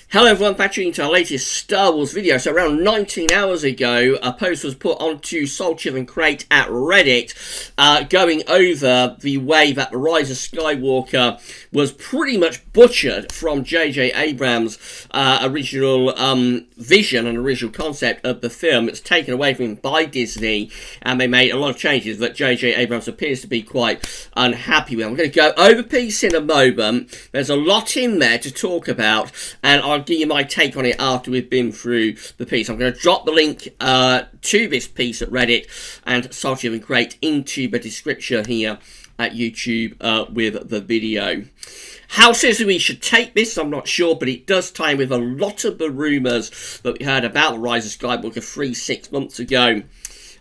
Hello everyone, back to our latest Star Wars video. So around 19 hours ago, a post was put onto Salchiv and Crate at Reddit going over the way that the Rise of Skywalker was pretty much butchered from JJ Abrams' original vision and original concept of the film. It's taken away from him by Disney, and they made a lot of changes that JJ Abrams appears to be quite unhappy with. I'm going to go over piece in a moment. There's a lot in there to talk about, and I'll give you my take on it after we've been through the piece. I'm going to drop the link to this piece at Reddit and Salchiv and Crate into the description here at YouTube with the video. How seriously we should take this, I'm not sure, but it does tie in with a lot of the rumours that we heard about the Rise of Skywalker 3-6 months ago.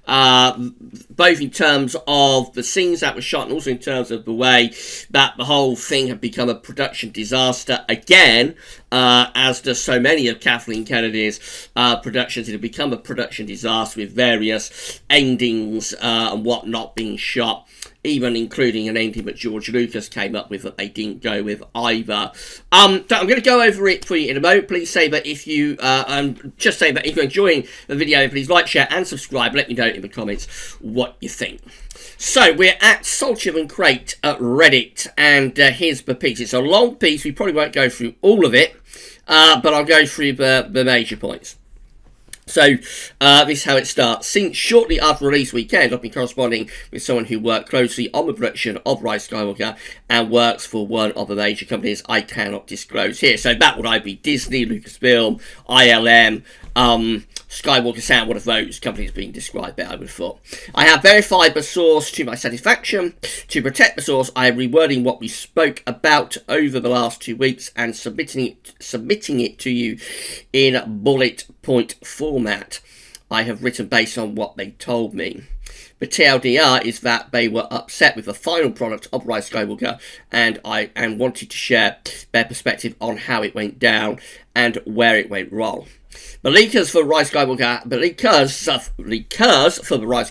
Both in terms of the scenes that were shot and also in terms of the way that the whole thing had become a production disaster again, as does so many of Kathleen Kennedy's productions. It had become a production disaster with various endings and whatnot being shot, even including an ending that George Lucas came up with that they didn't go with either. So I'm going to go over it for you in a moment. Please say that if you, just say that if you're enjoying the video, please like, share and subscribe. Let me know in the comments what you think. So we're at Salchiv and Crate at Reddit, and here's the piece. It's a long piece. We probably won't go through all of it, but I'll go through the major points. So, this is how it starts. Since shortly after release weekend, I've been corresponding with someone who worked closely on the production of Rise of Skywalker and works for one of the major companies I cannot disclose here. So that would either be Disney, Lucasfilm, ILM, Skywalker Sound, one of those companies being described there, I would have thought. I have verified the source to my satisfaction. To protect the source, I am rewording what we spoke about over the last 2 weeks and submitting it to you in bullet point format. I have written based on what they told me. The TLDR is that they were upset with the final product of Rise of Skywalker and wanted to share their perspective on how it went down and where it went wrong. The leakers for the Rise of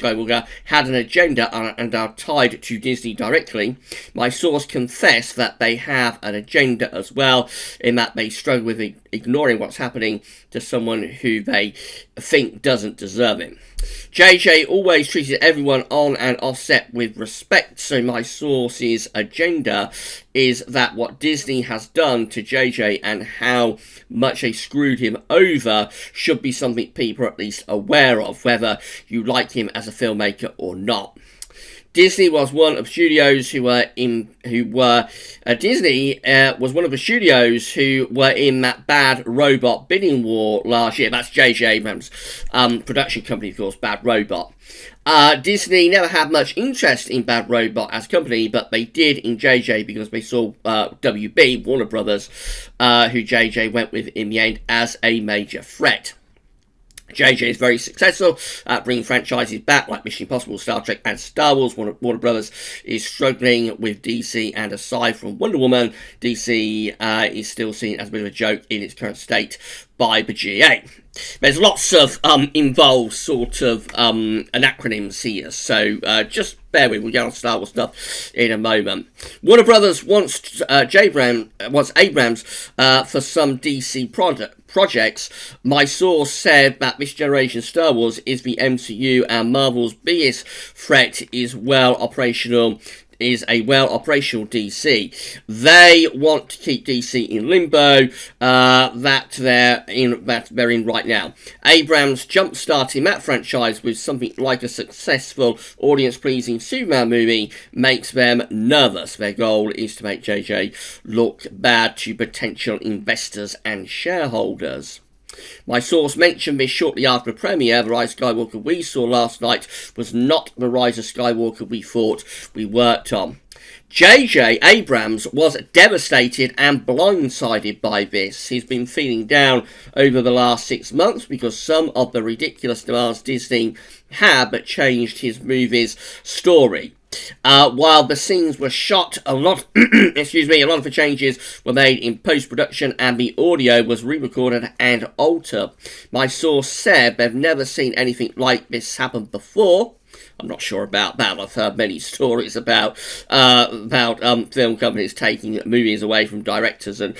Skywalker had an agenda and are tied to Disney directly. My source confessed that they have an agenda as well, in that they struggle with ignoring what's happening to someone who they think doesn't deserve it. JJ always treated everyone on and offset with respect, so my source's agenda is that what Disney has done to JJ and how much they screwed him over should be something people are at least aware of, whether you like him as a filmmaker or not. Disney was one of the studios who were in that Bad Robot bidding war last year. That's JJ Abrams' production company, of course, Bad Robot. Disney never had much interest in Bad Robot as a company, but they did in JJ because they saw WB, Warner Brothers, who JJ went with in the end, as a major threat. JJ is very successful at bringing franchises back like Mission Impossible, Star Trek and Star Wars. Warner Brothers is struggling with DC, and aside from Wonder Woman, DC is still seen as a bit of a joke in its current state by the GA. There's lots of involved sort of acronyms here, so just bear with me. We'll get on Star Wars stuff in a moment. Warner Brothers wants Abrams for some DC projects. My source said that this generation Star Wars is the MCU, and Marvel's biggest threat is a well-operational DC. They want to keep DC in limbo that they're in right now. Abrams jump-starting that franchise with something like a successful, audience-pleasing Superman movie makes them nervous. Their goal is to make JJ look bad to potential investors and shareholders. My source mentioned this shortly after the premiere. The Rise of Skywalker we saw last night was not the Rise of Skywalker we thought we worked on. JJ Abrams was devastated and blindsided by this. He's been feeling down over the last 6 months because some of the ridiculous demands Disney had changed his movie's story. While the scenes were shot, a lot of the changes were made in post-production and the audio was re-recorded and altered. My source said they've never seen anything like this happen before. I'm not sure about that. I've heard many stories about film companies taking movies away from directors and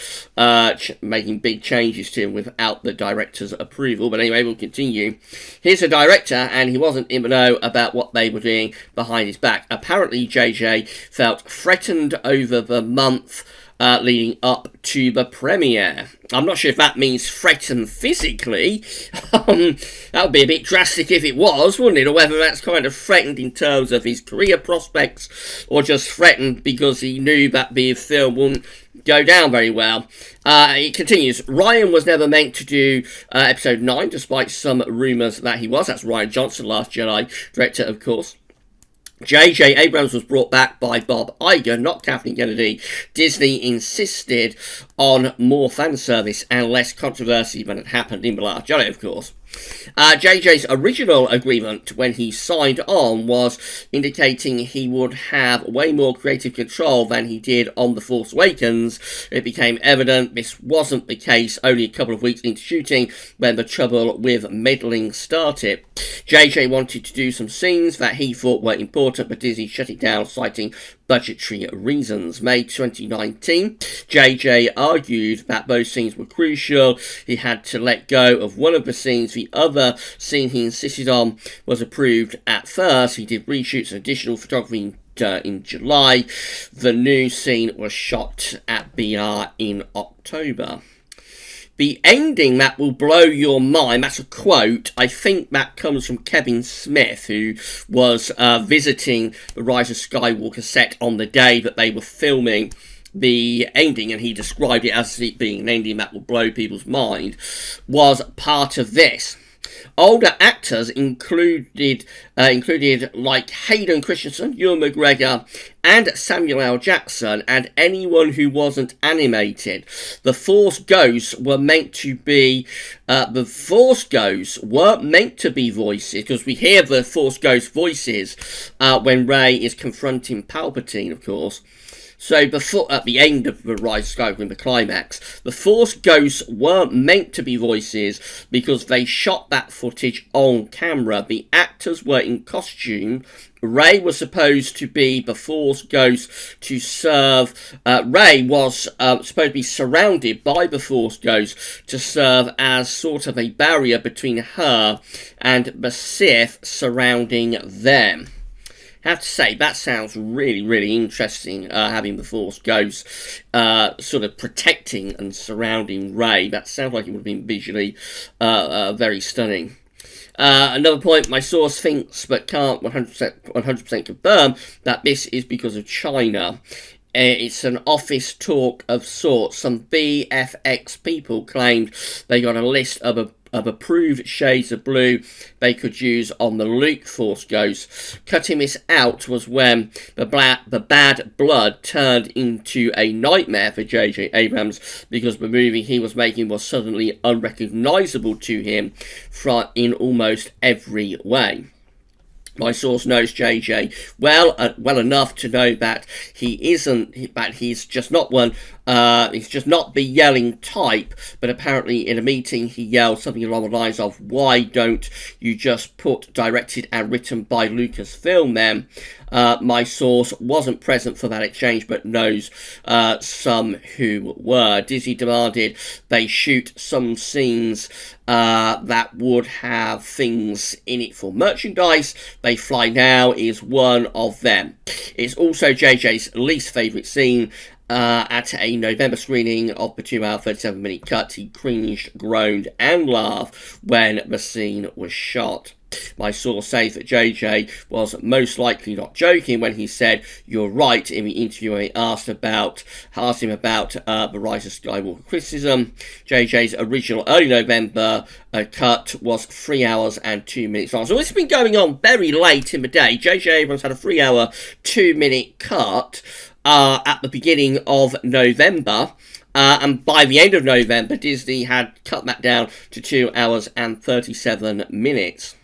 making big changes to them without the director's approval. But anyway, we'll continue. Here's a director, and he wasn't in the know about what they were doing behind his back. Apparently, JJ felt threatened over the month leading up to the premiere. I'm not sure if that means threatened physically. That would be a bit drastic if it was, wouldn't it? Or whether that's kind of threatened in terms of his career prospects, or just threatened because he knew that the film wouldn't go down very well. It continues. Ryan was never meant to do episode 9, despite some rumours that he was. That's Rian Johnson, Last Jedi director, of course. JJ Abrams was brought back by Bob Iger, not Kathleen Kennedy. Disney insisted on more fan service and less controversy than had happened in The Last Jedi, of course. JJ's original agreement when he signed on was indicating he would have way more creative control than he did on The Force Awakens. It became evident this wasn't the case only a couple of weeks into shooting when the trouble with meddling started. JJ wanted to do some scenes that he thought were important, but Disney shut it down, citing budgetary reasons. May 2019, JJ argued that those scenes were crucial. He had to let go of one of the scenes. The other scene he insisted on was approved at first. He did reshoots and additional photography in July. The new scene was shot at BR in October. The ending that will blow your mind, that's a quote, I think that comes from Kevin Smith, who was visiting the Rise of Skywalker set on the day that they were filming the ending, and he described it as it being an ending that will blow people's mind, was part of this. Older actors included like Hayden Christensen, Ewan McGregor, and Samuel L. Jackson, and anyone who wasn't animated. The Force Ghosts were meant to be voices, because we hear the Force Ghost voices when Rey is confronting Palpatine, of course. So before, at the end of the Rise of Skywalker in the climax, the Force Ghosts weren't meant to be voices because they shot that footage on camera. The actors were in costume. Rey was supposed to be the Force Ghost to serve. Rey was supposed to be surrounded by the Force Ghost to serve as sort of a barrier between her and the Sith surrounding them. I have to say, that sounds really, really interesting, having the Force Ghosts sort of protecting and surrounding Rey. That sounds like it would have been visually very stunning. Another point, my source thinks but can't 100% confirm that this is because of China. It's an office talk of sorts. Some VFX people claimed they got a list of approved shades of blue they could use on the Luke Force Ghost. Cutting this out was when the bad blood turned into a nightmare for JJ Abrams, because the movie he was making was suddenly unrecognisable to him in almost every way. My source knows JJ well enough to know that he's just not the yelling type, but apparently in a meeting he yelled something along the lines of, "Why don't you just put directed and written by Lucasfilm then?" My source wasn't present for that exchange, but knows some who were. Disney demanded they shoot some scenes that would have things in it for merchandise. They Fly Now is one of them. It's also JJ's least favourite scene. At a November screening of the 2-hour 37-minute cut, he cringed, groaned and laughed when the scene was shot. My source says that JJ was most likely not joking when he said, "You're right," in the interview when he asked him about the Rise of Skywalker criticism. JJ's original early November cut was 3 hours and 2 minutes long. So this has been going on very late in the day. JJ Abrams had a 3-hour, 2-minute cut at the beginning of November. And by the end of November, Disney had cut that down to 2 hours and 37 minutes.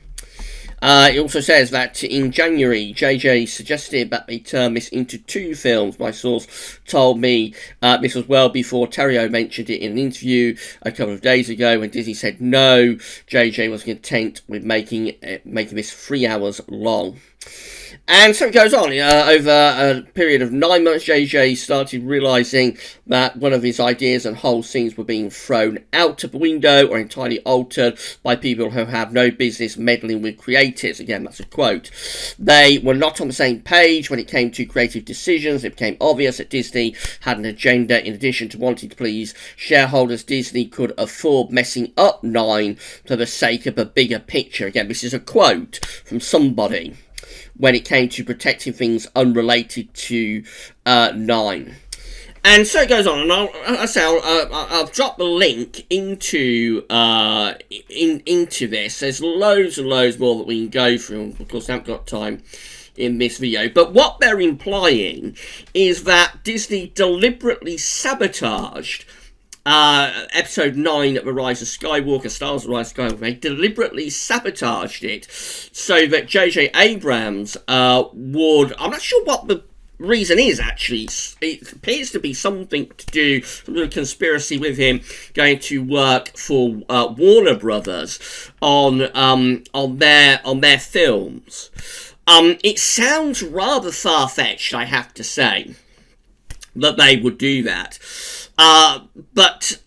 It also says that in January, JJ suggested that they turn this into 2 films. My source told me this was well before Terrio mentioned it in an interview a couple of days ago when Disney said no, JJ was content with making this 3 hours long. And so it goes on. Over a period of 9 months, JJ started realising that one of his ideas and whole scenes were being thrown out of the window or entirely altered by people who have no business meddling with creatives. Again, that's a quote. They were not on the same page when it came to creative decisions. It became obvious that Disney had an agenda. In addition to wanting to please shareholders, Disney could afford messing up 9 for the sake of a bigger picture. Again, this is a quote from somebody when it came to protecting things unrelated to 9. And so it goes on, and I'll drop the link into this. There's loads and loads more that we can go through. Of course, I haven't got time in this video. But what they're implying is that Disney deliberately sabotaged episode 9 of The Rise of Skywalker, Star Wars: The Rise of Skywalker. They deliberately sabotaged it so that JJ Abrams would... I'm not sure what the reason is, actually. It appears to be something to do, some sort of conspiracy with him going to work for Warner Brothers on their films. It sounds rather far-fetched, I have to say, that they would do that. But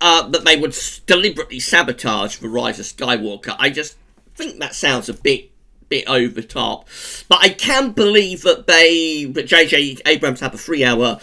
they would deliberately sabotage The Rise of Skywalker. I just think that sounds a bit over the top. But I can't believe that JJ Abrams had a 3-hour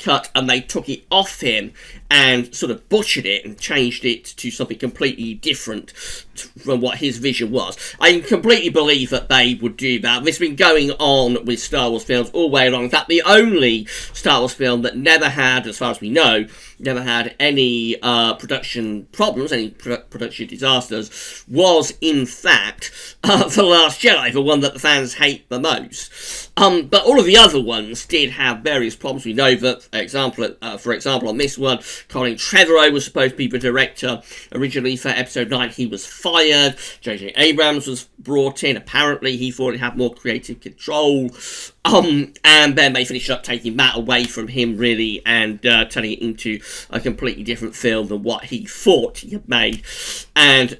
cut and they took it off him and sort of butchered it and changed it to something completely different from what his vision was. I completely believe that they would do that. This has been going on with Star Wars films all the way along. In fact, the only Star Wars film that never had, as far as we know, never had any production problems, any production disasters, was in fact The Last Jedi, the one that the fans hate the most. But all of the other ones did have various problems. We know that, for example, on this one, Colin Trevorrow was supposed to be the director originally for episode 9. He was fired. JJ Abrams was brought in. Apparently, he thought he had more creative control. And then they finished up taking that away from him, really, and turning it into a completely different film than what he thought he had made and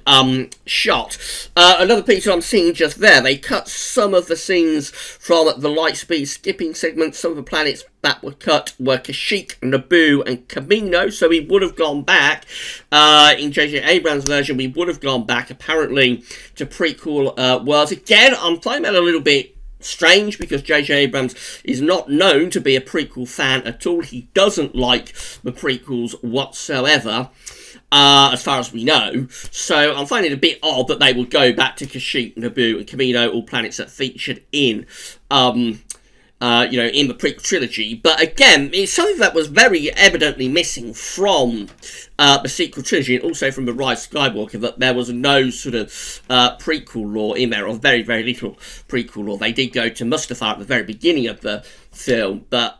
shot. Another picture I'm seeing just there, they cut some of the scenes from the Lightspeed skipping segment. Some of the planets that were cut were Kashyyyk, Naboo, and Kamino, so we would have gone back, in JJ Abrams' version, we would have gone back, apparently, to prequel worlds. Again, I'm finding that a little bit strange because JJ Abrams is not known to be a prequel fan at all. He doesn't like the prequels whatsoever, as far as we know. So I'm finding it a bit odd that they will go back to Kashyyyk, Naboo, and Kamino, all planets that featured in in the prequel trilogy. But again, it's something that was very evidently missing from the sequel trilogy and also from The Rise of Skywalker, that there was no sort of prequel lore in there, or very, very little prequel lore. They did go to Mustafar at the very beginning of the film, but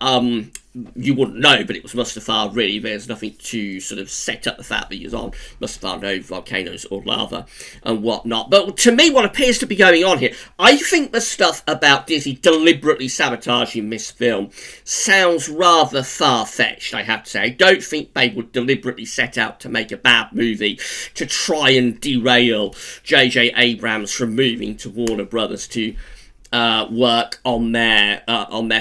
you wouldn't know, but it was Mustafar, really. There's nothing to sort of set up the fact that he was on Mustafar, no volcanoes or lava and whatnot. But to me, what appears to be going on here, I think the stuff about Disney deliberately sabotaging this film sounds rather far-fetched, I have to say. I don't think they would deliberately set out to make a bad movie to try and derail JJ Abrams from moving to Warner Brothers to work on their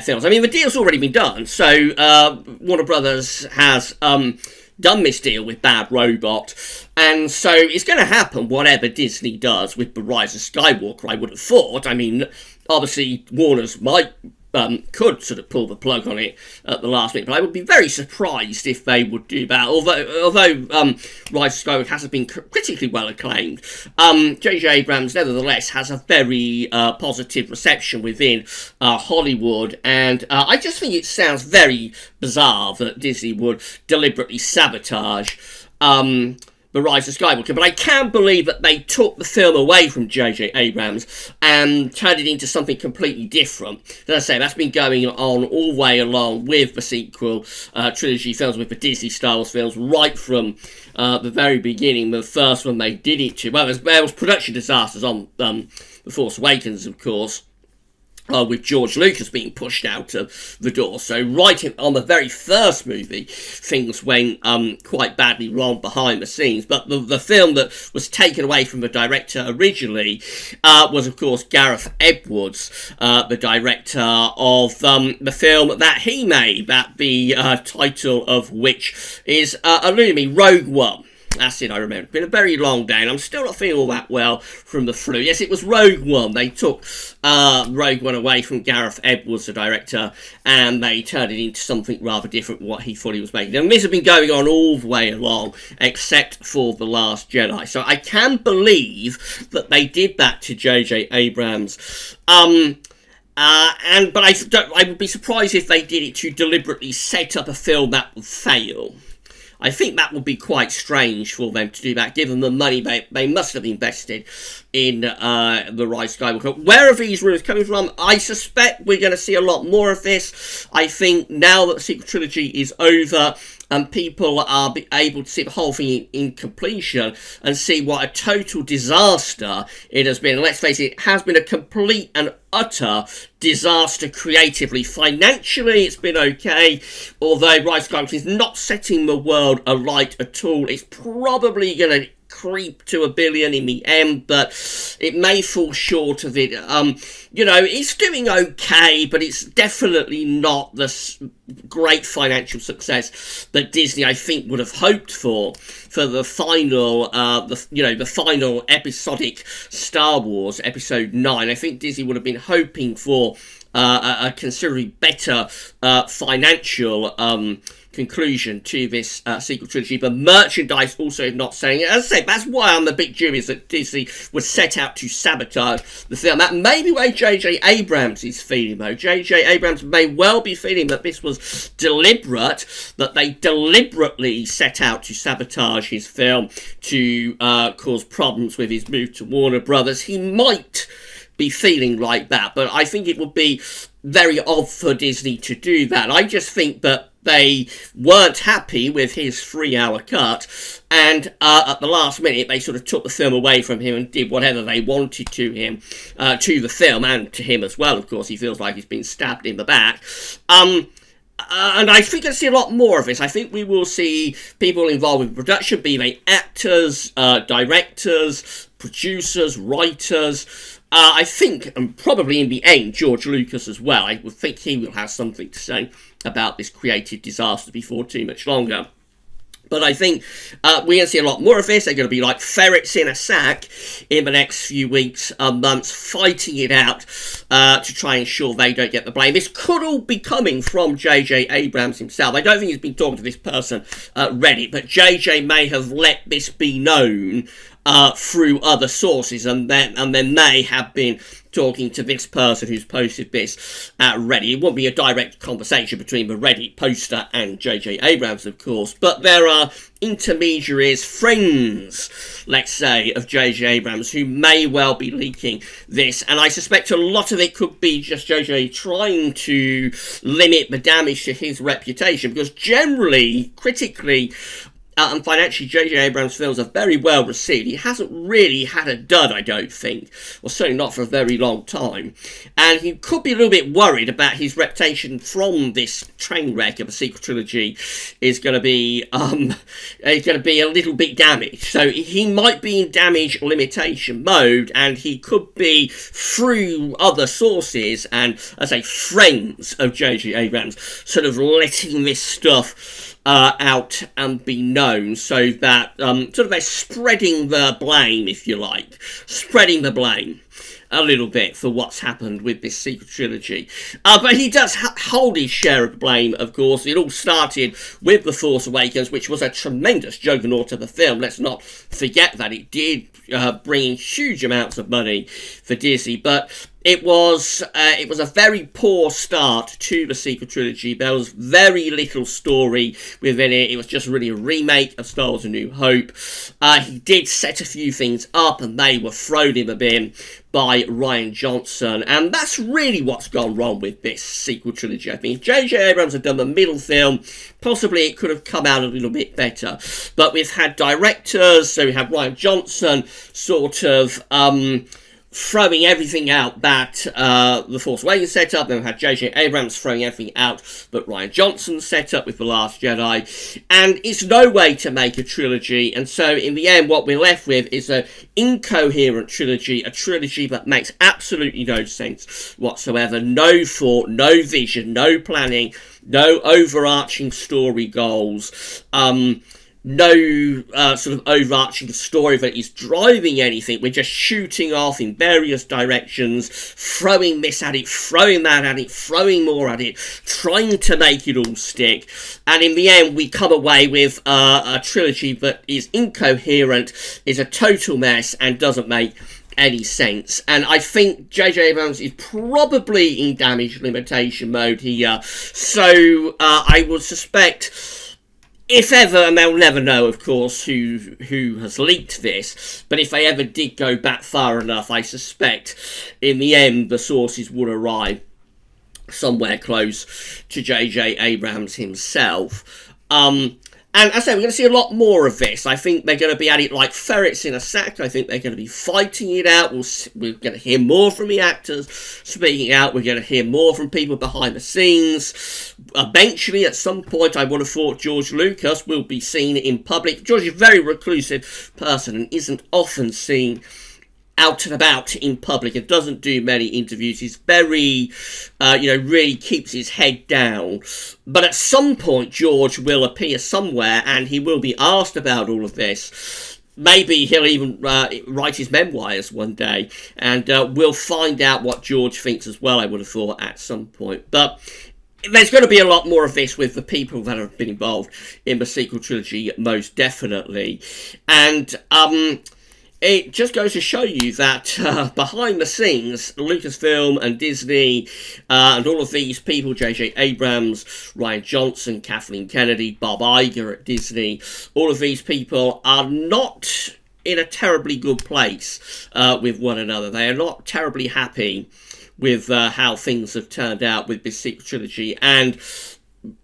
films. I mean, the deal's already been done. So Warner Brothers has done this deal with Bad Robot, and so it's going to happen whatever Disney does with The Rise of Skywalker, I would have thought. I mean, obviously Warner's could sort of pull the plug on it at the last minute, but I would be very surprised if they would do that. Although Rise of Skywalker hasn't been critically well acclaimed, JJ Abrams nevertheless has a very positive reception within Hollywood, and I just think it sounds very bizarre that Disney would deliberately sabotage The The Rise of Skywalker, but I can believe that they took the film away from JJ Abrams and turned it into something completely different. As I say, that's been going on all the way along with the sequel trilogy films, with the Disney Star Wars films, right from the very beginning. The first one they did it to, well, there was production disasters on The Force Awakens, of course. With George Lucas being pushed out of the door. So right on the very first movie, things went quite badly wrong behind the scenes. But the film that was taken away from the director originally was, of course, Gareth Edwards, the director of the film that he made, that the title of which is eluding me, Rogue One. That's it, I remember. It's been a very long day, and I'm still not feeling all that well from the flu. Yes, it was Rogue One. They took Rogue One away from Gareth Edwards, the director, and they turned it into something rather different from what he thought he was making. And this has been going on all the way along, except for The Last Jedi. So I can believe that they did that to JJ Abrams. But I would be surprised if they did it to deliberately set up a film that would fail. I think that would be quite strange for them to do that, given the money they must have invested in The Rise of Skywalker. Where are these rumours coming from? I suspect we're going to see a lot more of this. I think now that the sequel trilogy is over, and people are able to see the whole thing in completion and see what a total disaster it has been. And let's face it, it has been a complete and utter disaster creatively. Financially, it's been okay, although Rise of Skywalker is not setting the world alight at all. It's probably going to creep to $1 billion in the end, but it may fall short of it. It's doing okay, but it's definitely not the great financial success that Disney, I think, would have hoped for the final, the final episodic Star Wars Episode 9. I think Disney would have been hoping for a considerably better financial conclusion to this sequel trilogy, but merchandise also not saying it. As I say, that's why I'm a bit dubious that Disney would set out to sabotage the film. That may be why JJ Abrams is feeling, though. JJ Abrams may well be feeling that this was deliberate, that they deliberately set out to sabotage his film to cause problems with his move to Warner Brothers. He might be feeling like that, but I think it would be very odd for Disney to do that. I just think that they weren't happy with his 3-hour cut, and at the last minute they sort of took the film away from him and did whatever they wanted to him, to the film, and to him as well. Of course, he feels like he's been stabbed in the back. And I think I'll see a lot more of this. I think we will see people involved with production, be they actors, directors, producers, writers. I think, and probably in the end, George Lucas as well. I would think he will have something to say about this creative disaster before too much longer. But I think we're going to see a lot more of this. They're going to be like ferrets in a sack in the next few weeks and months, fighting it out to try and ensure they don't get the blame. This could all be coming from JJ Abrams himself. I don't think he's been talking to this person at Reddit, but JJ may have let this be known through other sources, and then may have been talking to this person who's posted this at Reddit. It won't be a direct conversation between the Reddit poster and JJ Abrams, of course, but there are intermediaries, friends, let's say, of JJ Abrams who may well be leaking this, and I suspect a lot of it could be just JJ trying to limit the damage to his reputation, because generally, critically, and financially, JJ Abrams' films are very well received. He hasn't really had a dud, I don't think, or certainly not for a very long time. And he could be a little bit worried about his reputation from this train wreck of a sequel trilogy is going to be a little bit damaged. So he might be in damage limitation mode, and he could be, through other sources and, as I say, friends of JJ Abrams, sort of letting this stuff out and be known, so that sort of they're spreading the blame, if you like, spreading the blame a little bit for what's happened with this sequel trilogy. But he does hold his share of the blame, of course. It all started with The Force Awakens, which was a tremendous juggernaut of a film. Let's not forget that. It did bring in huge amounts of money for Disney, but it was a very poor start to the sequel trilogy. There was very little story within it. It was just really a remake of Star Wars: A New Hope. He did set a few things up, and they were thrown in the bin by Rian Johnson, and that's really what's gone wrong with this sequel trilogy. I think if JJ Abrams had done the middle film, possibly it could have come out a little bit better. But we've had directors, so we have Rian Johnson sort of throwing everything out that The Force Awakens set up. Then we had JJ Abrams throwing everything out that Rian Johnson set up with The Last Jedi. And it's no way to make a trilogy. And so in the end, what we're left with is an incoherent trilogy, a trilogy that makes absolutely no sense whatsoever. No thought, no vision, no planning, no overarching story goals. No sort of overarching story that is driving anything. We're just shooting off in various directions, throwing this at it, throwing that at it, throwing more at it, trying to make it all stick. And in the end, we come away with a trilogy that is incoherent, is a total mess, and doesn't make any sense. And I think JJ Abrams is probably in damage limitation mode here. So I would suspect, if ever, and they'll never know, of course, who has leaked this, but if they ever did go back far enough, I suspect in the end the sources would arrive somewhere close to JJ Abrams himself. And as I say, we're going to see a lot more of this. I think they're going to be at it like ferrets in a sack. I think they're going to be fighting it out. We're going to hear more from the actors speaking out. We're going to hear more from people behind the scenes. Eventually, at some point, I would have thought George Lucas will be seen in public. George is a very reclusive person and isn't often seen out and about in public and doesn't do many interviews. He's very, really keeps his head down. But at some point, George will appear somewhere and he will be asked about all of this. Maybe he'll even write his memoirs one day, and we'll find out what George thinks as well, I would have thought, at some point. But there's going to be a lot more of this with the people that have been involved in the sequel trilogy, most definitely. And it just goes to show you that behind the scenes, Lucasfilm and Disney and all of these people, JJ Abrams, Rian Johnson, Kathleen Kennedy, Bob Iger at Disney, all of these people are not in a terribly good place with one another. They are not terribly happy with how things have turned out with this sequel trilogy, and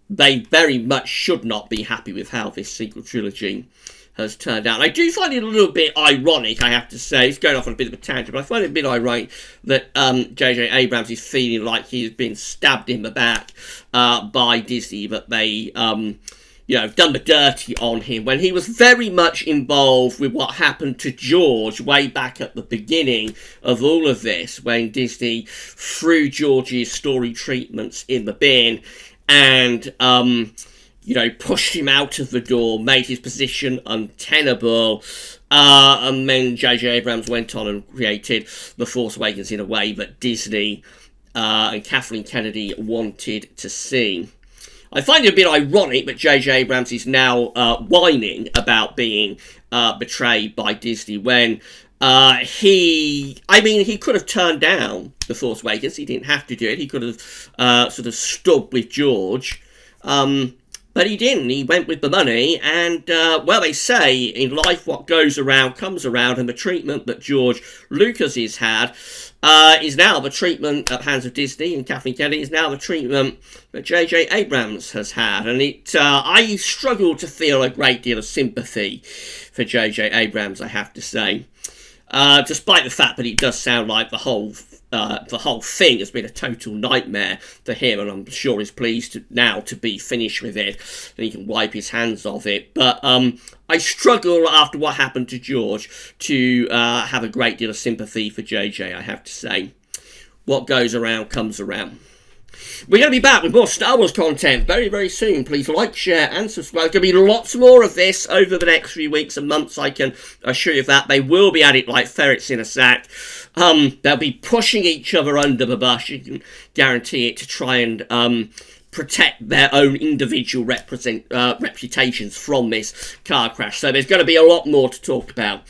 they very much should not be happy with how this sequel trilogy has turned out. And I do find it a little bit ironic, I have to say. It's going off on a bit of a tangent, but I find it a bit ironic that JJ Abrams is feeling like he's been stabbed in the back by Disney, that they have done the dirty on him, when he was very much involved with what happened to George way back at the beginning of all of this, when Disney threw George's story treatments in the bin and pushed him out of the door, made his position untenable, and then JJ Abrams went on and created The Force Awakens in a way that Disney and Kathleen Kennedy wanted to see. I find it a bit ironic that JJ Abrams is now whining about being betrayed by Disney when he could have turned down The Force Awakens. He didn't have to do it. He could have sort of stood with George. But he didn't. He went with the money, and, they say in life what goes around comes around, and the treatment that George Lucas has had is now the treatment at hands of Disney, and Kathleen Kennedy is now the treatment that JJ Abrams has had. And I struggle to feel a great deal of sympathy for JJ Abrams, I have to say. Despite the fact that it does sound like the whole thing has been a total nightmare for him, and I'm sure he's pleased now to be finished with it, and he can wipe his hands off it. But I struggle, after what happened to George, to have a great deal of sympathy for JJ, I have to say. What goes around comes around. We're going to be back with more Star Wars content very, very soon. Please like, share, and subscribe. There's going to be lots more of this over the next few weeks and months, I can assure you of that. They will be at it like ferrets in a sack. They'll be pushing each other under the bus, you can guarantee it, to try and protect their own individual reputations from this car crash. So there's going to be a lot more to talk about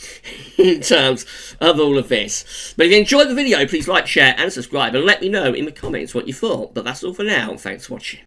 in terms of all of this. But if you enjoyed the video, please like, share and subscribe, and let me know in the comments what you thought. But that's all for now. Thanks for watching.